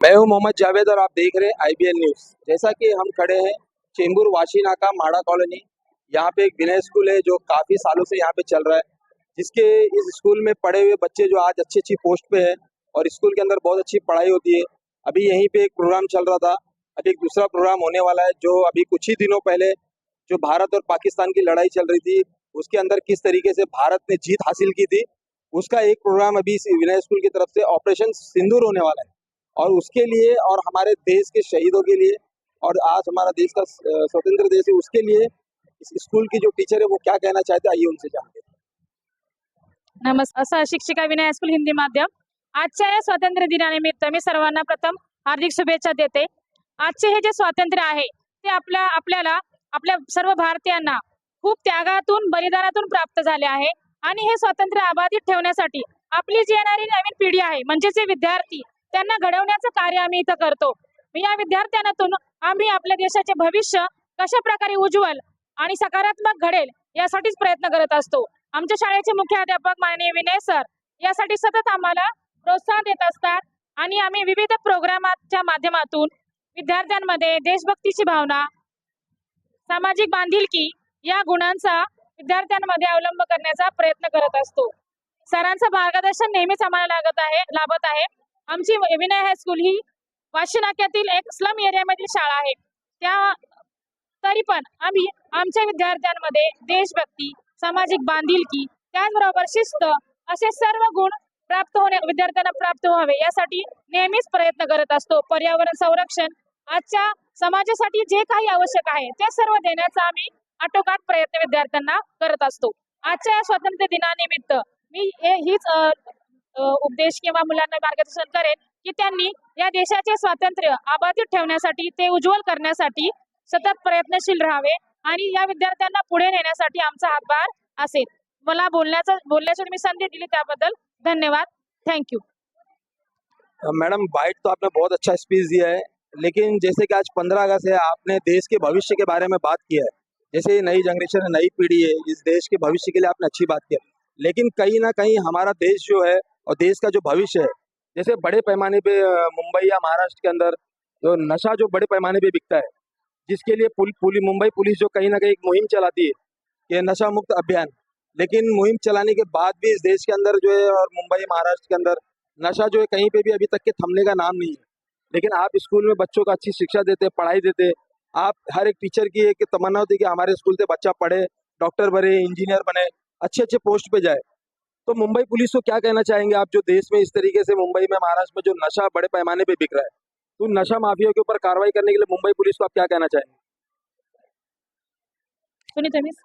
मैं हूं मोहम्मद जावेद और आप देख रहे हैं आईबीएन न्यूज़। जैसा कि हम खड़े हैं चेंबूर वाशी नाका माड़ा कॉलोनी। यहाँ पे एक विनय स्कूल है जो काफ़ी सालों से यहाँ पे चल रहा है, जिसके इस स्कूल में पढ़े हुए बच्चे जो आज अच्छी अच्छी पोस्ट पे है और स्कूल के अंदर बहुत अच्छी पढ़ाई होती है। अभी यहीं पे एक प्रोग्राम चल रहा था, अभी एक दूसरा प्रोग्राम होने वाला है जो अभी कुछ ही दिनों पहले जो भारत और पाकिस्तान की लड़ाई चल रही थी उसके अंदर किस तरीके से भारत ने जीत हासिल की थी, उसका एक प्रोग्राम अभी इस विनय स्कूल की तरफ से ऑपरेशन सिंदूर होने वाला है। और उसके लिए और हमारे देश के शहीदों के लिए और आज हमारा देश का स्वतंत्र देश है उसके लिए इस स्कूल की जो टीचर है वो क्या कहना चाहते हैं, आइए उनसे जानते हैं। नमस्कार, शिक्षिका विनय हायस्कूल हिंदी माध्यम। आजच्या या स्वातंत्र्य दिनानिमित्त मी सर्वांना प्रथम हार्दिक शुभेच्छा देते। आजचे हे जे स्वातंत्र्य आहे ते आपल्याला आपल्या सर्व भारतीयांना खूप त्यागातून बलिदानातून प्राप्त झाले आहे आणि हे स्वातंत्र्य अबाधित ठेवण्यासाठी आपली जी येणारी नवीन पिढी आहे म्हणजे जे विद्यार्थी त्यांना घडवण्याचं कार्य आम्ही इथं करतो। या विद्यार्थ्यांतून आम्ही आपल्या देशाचे भविष्य कशा प्रकारे उज्ज्वल आणि सकारात्मक घडेल यासाठीच प्रयत्न करत असतो। आमच्या शाळेचे मुख्याध्यापक माननीय विनय सर यासाठी सतत आम्हाला प्रोत्साहन देत असतात आणि आम्ही विविध प्रोग्रामांच्या माध्यमातून विद्यार्थ्यांमध्ये देशभक्तीची भावना, सामाजिक बांधिलकी या गुणांचा विद्यार्थ्यांमध्ये अवलंब करण्याचा प्रयत्न करत असतो। सरांचं मार्गदर्शन नेहमीच आम्हाला लाभत आहे। आमची विनय हायस्कूल ही वाशी नाक्यातील एक स्लम एरियामधील शाळा आहे। त्या तरी पण आम्ही आमच्या विद्यार्थ्यांमध्ये देशभक्ती, सामाजिक बांधिलकी, त्याचबरोबर शिस्त असे सर्व गुण विद्यार्थ्यांना प्राप्त व्हावे यासाठी नेहमीच प्रयत्न करत असतो। पर्यावरण संरक्षण आजच्या समाजासाठी जे काही आवश्यक आहे ते सर्व देण्याचा आम्ही आटोकाट प्रयत्न विद्यार्थ्यांना करत असतो। आजच्या या स्वातंत्र्य दिनानिमित्त मी हीच उपदेश किंवा मुलांना मार्गदर्शन करेन की त्यांनी या देशाचे स्वातंत्र्य अबाधित ठेवण्यासाठी, ते उज्ज्वल करण्यासाठी सतत प्रयत्नशील राहावे आणि या विद्यार्थ्यांना पुढे नेण्यासाठी आमचा हातभार असेल। मला बोलण्याची तुम्ही संधी दिली त्याबद्दल धन्यवाद। Thank you. मैडम, बाइट तो आपने बहुत अच्छा स्पीच दिया है, लेकिन जैसे कि आज 15 अगस्त है, आपने देश के भविष्य के बारे में बात किया है। जैसे ये नई जनरेशन है, नई पीढ़ी है, इस देश के भविष्य के लिए आपने अच्छी बात की है, लेकिन कहीं ना कहीं हमारा देश जो है और देश का जो भविष्य है, जैसे बड़े पैमाने पे मुंबई या महाराष्ट्र के अंदर जो नशा जो बड़े पैमाने पे बिकता है, जिसके लिए मुंबई पुलिस जो कहीं ना कहीं एक मुहिम चलाती है, ये नशा मुक्त अभियान, लेकिन मुहिम चलाने के बाद भी इस देश के अंदर जो है और मुंबई महाराष्ट्र के अंदर नशा जो है कहीं पे भी अभी तक के थमने का नाम नहीं है। लेकिन आप स्कूल में बच्चों को अच्छी शिक्षा देते, पढ़ाई देते, आप हर एक टीचर की एक तमन्ना होती है कि हमारे स्कूल से बच्चा पढ़े, डॉक्टर बने, इंजीनियर बने, अच्छे अच्छे पोस्ट पे जाए। तो मुंबई पुलिस को क्या कहना चाहेंगे आप, जो देश में इस तरीके से मुंबई में महाराष्ट्र में जो नशा बड़े पैमाने पे बिक रहा है, तो नशा माफिया के ऊपर कार्रवाई करने के लिए मुंबई पुलिस को आप क्या कहना चाहेंगे? सुनीता मिस।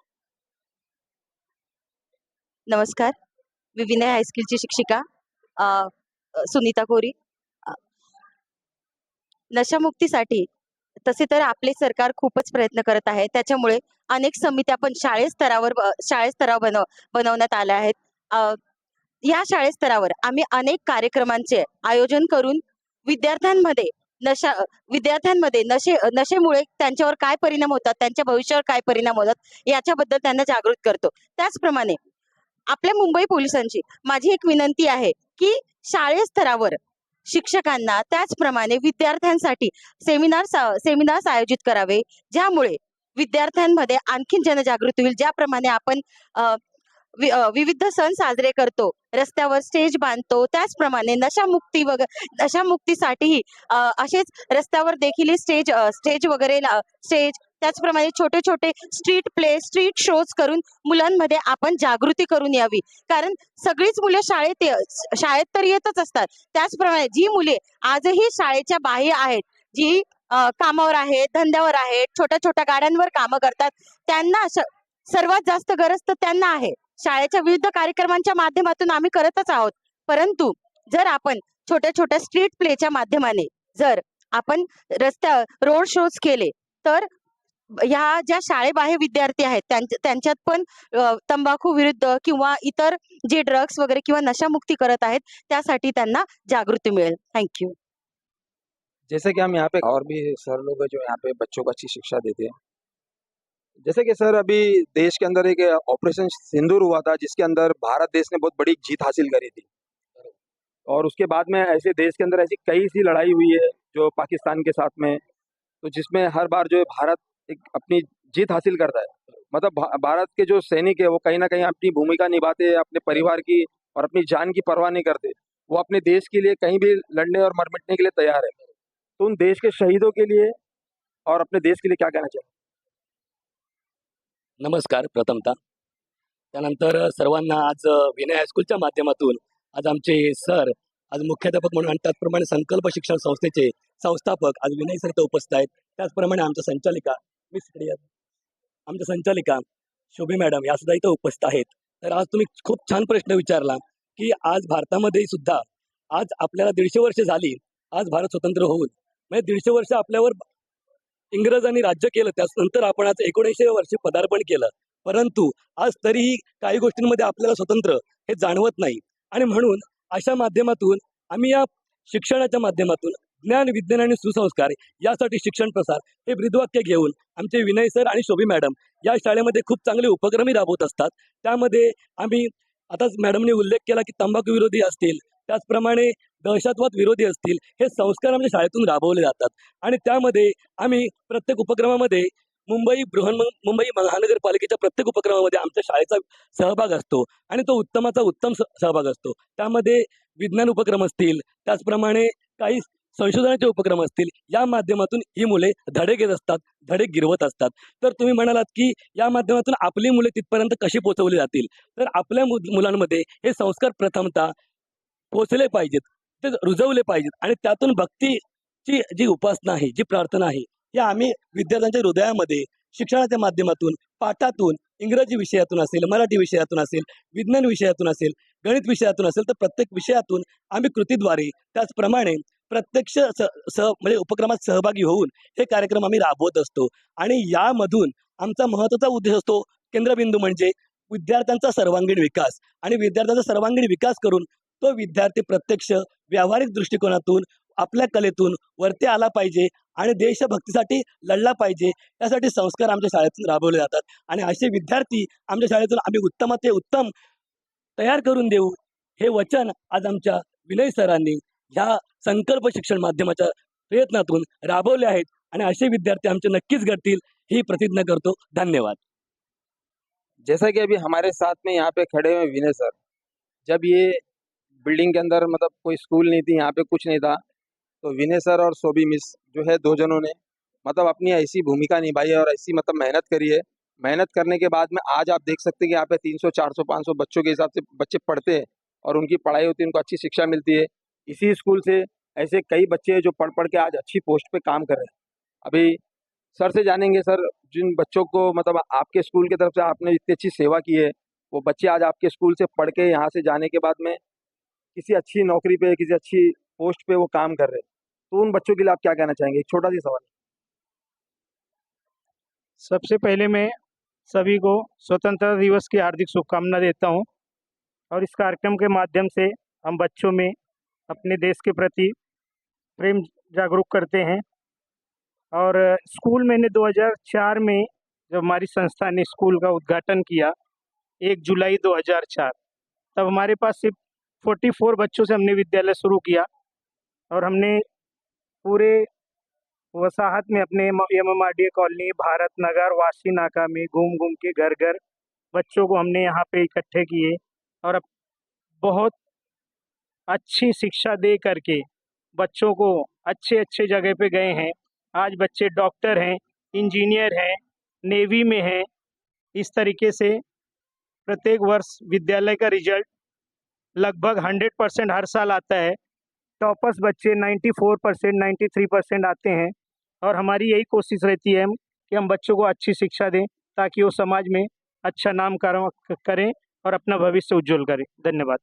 नमस्कार, मी विनय हायस्कूलची शिक्षिका सुनीता कोरी। अ, नशामुक्तीसाठी तसे तर आपले सरकार खूपच प्रयत्न करत आहे। त्याच्यामुळे अनेक समित्या पण शाळेत स्तरावर बनवण्यात आल्या आहेत। या शाळेत स्तरावर आम्ही अनेक कार्यक्रमांचे आयोजन करून विद्यार्थ्यांमध्ये नशा विद्यार्थ्यांमध्ये नशेमुळे त्यांच्यावर काय परिणाम होतात, त्यांच्या भविष्यावर काय परिणाम होतात याच्याबद्दल त्यांना जागृत करतो। त्याचप्रमाणे आपल्या मुंबई पोलिसांची माझी एक विनंती आहे की शालेय स्तरावर शिक्षकांना त्याचप्रमाणे विद्यार्थ्यांसाठी सेमिनार्स आयोजित करावे, ज्यामुळे विद्यार्थ्यांमध्ये आणखीन जनजागृती होईल। ज्याप्रमाणे आपण विविध सण साजरे करतो, रस्त्यावर स्टेज बांधतो, त्याचप्रमाणे नशामुक्तीसाठीही असेच रस्त्यावर देखील स्टेज वगैरे त्याचप्रमाणे छोटे छोटे स्ट्रीट प्ले, स्ट्रीट शोज करून मुलांमध्ये आपण जागृती करून यावी। कारण सगळीच मुले शाळेत तर येतच असतात, त्याचप्रमाणे जी मुले आजही शाळेच्या बाहेर आहेत, जी कामावर आहेत, धंद्यावर आहेत, छोट्या छोट्या गाड्यांवर कामं करतात, त्यांना सर्वात जास्त गरज तर त्यांना आहे। शाळेच्या विविध कार्यक्रमांच्या माध्यमातून आम्ही करतच आहोत, परंतु जर आपण छोट्या छोट्या स्ट्रीट प्लेच्या माध्यमाने जर आपण रोड शोज केले तर ह्या ज्या शाळेबाह्य विद्यार्थी आहेत त्यांच्यात पण तंबाखू विरुद्ध किंवा इतर जे ड्रग्स वगैरे किंवा नशामुक्ती करत आहेत त्यासाठी त्यांना जागृती मिळेल। थँक्यू। जैसे कि हम यहाँ पे और भी सर लोग हैं जो यहाँ पे बच्चों को अच्छी शिक्षा देते हैं। जैसे कि सर अभी देश के अंदर एक ऑपरेशन सिंदूर हुआ था, जिसके अंदर भारत देश ने बहुत बड़ी जीत हासिल करी थी। और उसके बाद में ऐसे देश के अंदर ऐसी कई सी लड़ाई हुई है जो पाकिस्तान के साथ में, तो जिसमें हर बार जो है भारत एक अपनी जीत हासिल करता है। मतलब भारत के जो सैनिक है वो कहीं ना कहीं अपनी भूमिका निभाते हैं, अपने परिवार की और अपनी जान की परवाह नहीं करते। वो अपने देश के लिए कहीं भी लड़ने और मर मिटने के लिए तैयार है। तो उन देश के शहीदों के लिए और अपने देश के लिए क्या कहना चाहिए? नमस्कार प्रथमतः. त्यानंतर सर्वांना आज विनय हायस्कूलच्या माध्यमातून आज आमचे सर आज मुख्याध्यापक म्हणून आणि त्याचप्रमाणे संकल्प शिक्षण संस्थेचे संस्थापक आज विनय सर इथं उपस्थित आहेत. त्याचप्रमाणे आमच्या संचालिका मिस आमच्या संचालिका शोभी मॅडम या सुद्धा इथं उपस्थित आहेत. तर आज तुम्ही खूप छान प्रश्न विचारला की आज भारतामध्ये सुद्धा आज आपल्याला 150 वर्ष झाली. आज भारत स्वतंत्र होऊन म्हणजे 150 वर्ष आपल्यावर इंग्रजांनी राज्य केलं. त्यानंतर आपण आज 1900 वर्षी पदार्पण केलं. परंतु आज तरीही काही गोष्टींमध्ये आपल्याला स्वतंत्र हे जाणवत नाही आणि म्हणून अशा माध्यमातून आम्ही या शिक्षणाच्या माध्यमातून ज्ञान, विज्ञान आणि सुसंस्कार यासाठी शिक्षण प्रसार हे ब्रीदवाक्य घेऊन आमचे विनय सर आणि शोभी मॅडम या शाळेमध्ये खूप चांगले उपक्रमही राबवत असतात. त्यामध्ये आम्ही आताच मॅडमने उल्लेख केला की तंबाखू विरोधी असतील, त्याचप्रमाणे दहशतवाद विरोधी असतील, हे संस्कार आमच्या शाळेतून राबवले जातात आणि त्यामध्ये आम्ही प्रत्येक उपक्रमामध्ये मुंबई महानगरपालिकेच्या प्रत्येक उपक्रमामध्ये आमच्या शाळेचा सहभाग असतो आणि तो उत्तमाचा उत्तम सहभाग असतो. त्यामध्ये विज्ञान उपक्रम असतील, त्याचप्रमाणे काही संशोधनाचे उपक्रम असतील, या माध्यमातून ही मुले धडे घेत असतात, धडे गिरवत असतात. तर तुम्ही म्हणालात की या माध्यमातून आपली मुले तिथपर्यंत कशी पोहोचवली जातील, तर आपल्या मुलांमध्ये हे संस्कार प्रथमतः पोचले पाहिजेत, ते रुजवले पाहिजेत आणि त्यातून भक्तीची जी उपासना आहे, जी प्रार्थना आहे, ही आम्ही विद्यार्थ्यांच्या हृदयामध्ये शिक्षणाच्या माध्यमातून, पाठातून, इंग्रजी विषयातून असेल, मराठी विषयातून असेल, विज्ञान विषयातून असेल, गणित विषयातून असेल, तर प्रत्येक विषयातून आम्ही कृतीद्वारे त्याचप्रमाणे प्रत्यक्ष म्हणजे उपक्रमात सहभागी होऊन हे कार्यक्रम आम्ही राबवत असतो आणि यामधून आमचा महत्त्वाचा उद्देश असतो, केंद्रबिंदू म्हणजे विद्यार्थ्यांचा सर्वांगीण विकास आणि विद्यार्थ्यांचा सर्वांगीण विकास करून तो विद्यार्थी प्रत्यक्ष व्यावहारिक दृष्टिकोनातून आपल्या कलेतून वरती आला पाहिजे आणि देशभक्तीसाठी लढला पाहिजे. यासाठी संस्कार आमच्या शाळेतून राबवले जातात आणि असे विद्यार्थी आमच्या शाळेतून आम्ही उत्तमाचे उत्तम तयार करून देऊ, हे वचन आज आमच्या विनय सरांनी ह्या संकल्प शिक्षण माध्यमाच्या प्रयत्नातून राबवले आहेत आणि असे विद्यार्थी आमचे नक्कीच घडतील ही प्रतिज्ञा करतो. धन्यवाद. जैसा कि अभी हमारे साथ में यहाँ पे खड़े हुए विनय सर, जब ये बिल्डिंग के अंदर मतलब कोई स्कूल नहीं थी, यहाँ पे कुछ नहीं था, तो विनय सर और शोभी मिस जो है दो जनों ने मतलब अपनी ऐसी भूमिका निभाई है और ऐसी मतलब मेहनत करी है। मेहनत करने के बाद में आज आप देख सकते हैं कि यहाँ पे 300 400 500 बच्चों के हिसाब से बच्चे पढ़ते हैं और उनकी पढ़ाई होती है, उनको अच्छी शिक्षा मिलती है। इसी स्कूल से ऐसे कई बच्चे हैं जो पढ़ पढ़ के आज अच्छी पोस्ट पे काम कर रहे हैं। अभी सर से जानेंगे, सर जिन बच्चों को मतलब आपके स्कूल की तरफ से आपने इतनी अच्छी सेवा की है, वो बच्चे आज आपके स्कूल से पढ़ के यहाँ से जाने के बाद में किसी अच्छी नौकरी पे, किसी अच्छी पोस्ट पे वो काम कर रहे हैं, तो उन बच्चों के लिए आप क्या कहना चाहेंगे? एक छोटा सा सवाल। सबसे पहले मैं सभी को स्वतंत्रता दिवस की हार्दिक शुभकामना देता हूं और इस कार्यक्रम के माध्यम से हम बच्चों में अपने देश के प्रति प्रेम जागरूक करते हैं। और स्कूल मैंने 2004 में जब हमारी संस्था ने स्कूल का उद्घाटन किया 1 जुलाई 2004, तब हमारे पास सिर्फ 44 बच्चों से हमने विद्यालय शुरू किया और हमने पूरे वसाहत में अपने MMRDA कॉलोनी, भारत नगर, वाशी नाका में घूम घूम के घर घर बच्चों को हमने यहाँ पे इकट्ठे किए और अब बहुत अच्छी शिक्षा दे करके बच्चों को अच्छे अच्छे जगह पे गए हैं। आज बच्चे डॉक्टर हैं, इंजीनियर हैं, नेवी में हैं। इस तरीके से प्रत्येक वर्ष विद्यालय का रिजल्ट लगभग 100% हर साल आता है। टॉपर्स बच्चे 94%, 93% आते हैं और हमारी यही कोशिश रहती है कि हम बच्चों को अच्छी शिक्षा दें ताकि वो समाज में अच्छा नाम करें और अपना भविष्य उज्जवल करें। धन्यवाद।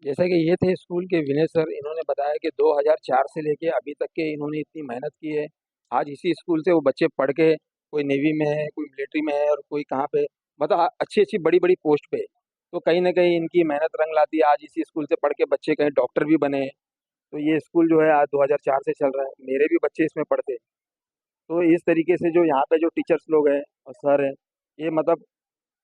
जैसा कि ये थे स्कूल के विनय सर, इन्होंने बताया कि 2004 से लेके अभी तक के इन्होंने इतनी मेहनत की है। आज इसी स्कूल से वो बच्चे पढ़ के कोई नेवी में है, कोई मिलिट्री में है और कोई कहाँ पे मतलब अच्छी अच्छी बड़ी बड़ी पोस्ट पे है। तो कहीं ना कहीं इनकी मेहनत रंग लाती है। आज इसी स्कूल से पढ़ के बच्चे कहीं डॉक्टर भी बने हैं। तो ये स्कूल जो है आज 2004 से चल रहा है, मेरे भी बच्चे इसमें पढ़ते हैं। तो इस तरीके से जो यहाँ पे जो टीचर्स लोग हैं और सर हैं, ये मतलब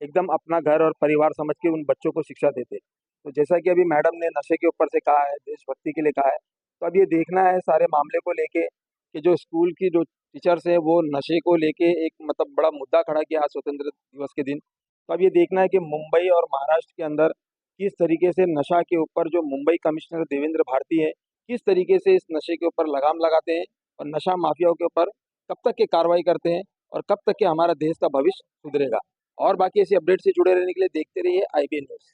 एकदम अपना घर और परिवार समझ के उन बच्चों को शिक्षा देते हैं। तो जैसा कि अभी मैडम ने नशे के ऊपर से कहा है, देशभक्ति के लिए कहा है, तो अब ये देखना है सारे मामले को लेके कि जो स्कूल की जो टीचर्स है वो नशे को लेके एक मतलब बड़ा मुद्दा खड़ा किया आज स्वतंत्र दिवस के दिन। तो अब ये देखना है कि मुंबई और महाराष्ट्र के अंदर किस तरीके से नशा के ऊपर जो मुंबई कमिश्नर देवेंद्र भारती है, किस तरीके से इस नशे के ऊपर लगाम लगाते हैं और नशा माफियाओं के ऊपर कब तक के कार्रवाई करते हैं और कब तक के हमारा देश का भविष्य सुधरेगा। और बाकी ऐसी अपडेट से जुड़े रहने के लिए देखते रहिए IBN न्यूज़।